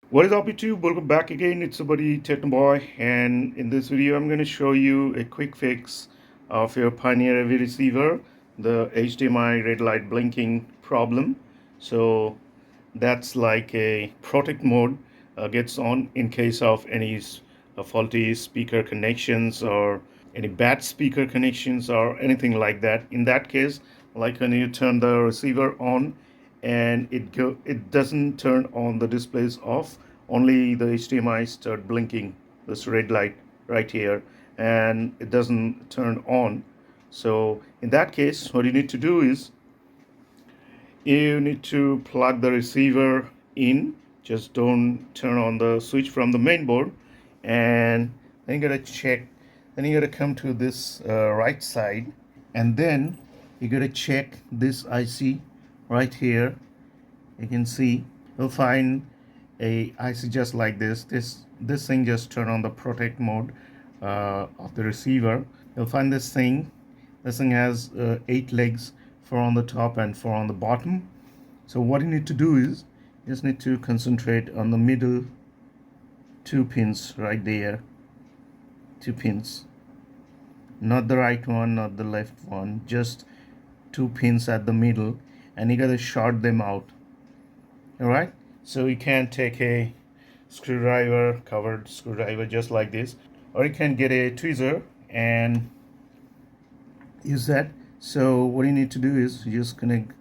What is up YouTube? Welcome back again. It's your buddy technoboy, and in this video I'm going to show you a quick fix of your Pioneer AV receiver, the HDMI red light blinking problem. So that's like a protect mode gets on in case of any faulty speaker connections or any bad speaker connections or anything like that. In that case, like when you turn the receiver on and it doesn't turn on, the displays off, only the HDMI start blinking this red light right here, and it doesn't turn on. So in that case, what you need to do is you need to plug the receiver in. Just don't turn on the switch from the main board, and then you gotta check. Then you gotta come to this right side, and then you gotta check this IC right here. You can see you'll find a IC just like this. This thing just turn on the protect mode of the receiver. You'll find this thing. This thing has 8 legs, 4 on the top and 4 on the bottom. So what you need to do is you just need to concentrate on the middle 2 pins right there. 2 pins, not the right one, not the left one, just 2 pins at the middle, and you gotta short them out. All right, so you can take a screwdriver, covered screwdriver just like this, or you can get a tweezer and use that. So what you need to do is you just connect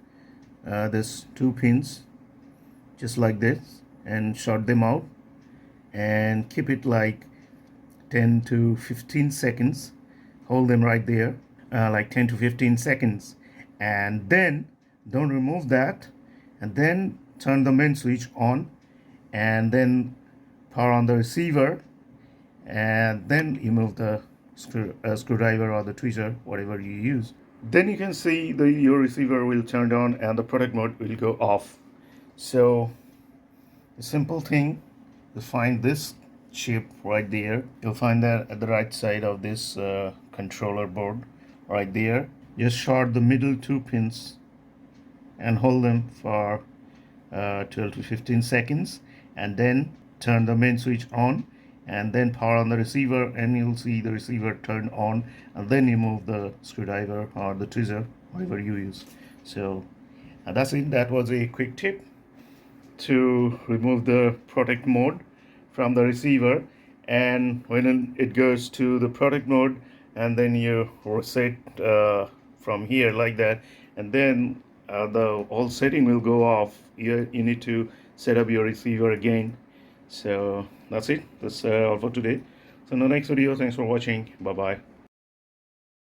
this 2 pins just like this and short them out, and keep it like 10 to 15 seconds. Hold them right there, like 10 to 15 seconds, and then don't remove that, and then turn the main switch on, and then power on the receiver, and then you move the screwdriver or the tweezer, whatever you use. Then you can see your receiver will turn on and the protect mode will go off. So the simple thing is find this chip right there. You'll find that at the right side of this controller board right there. Just short the middle 2 pins and hold them for 12 to 15 seconds, and then turn the main switch on, and then power on the receiver, and you'll see the receiver turn on, and then you move the screwdriver or the tweezer, whatever you use. So that's it. That was a quick tip to remove the protect mode from the receiver, and when it goes to the protect mode, and then you reset from here like that, and then the whole setting will go off. You need to set up your receiver again. So that's it. That's all for today. So in the next video, thanks for watching. Bye bye.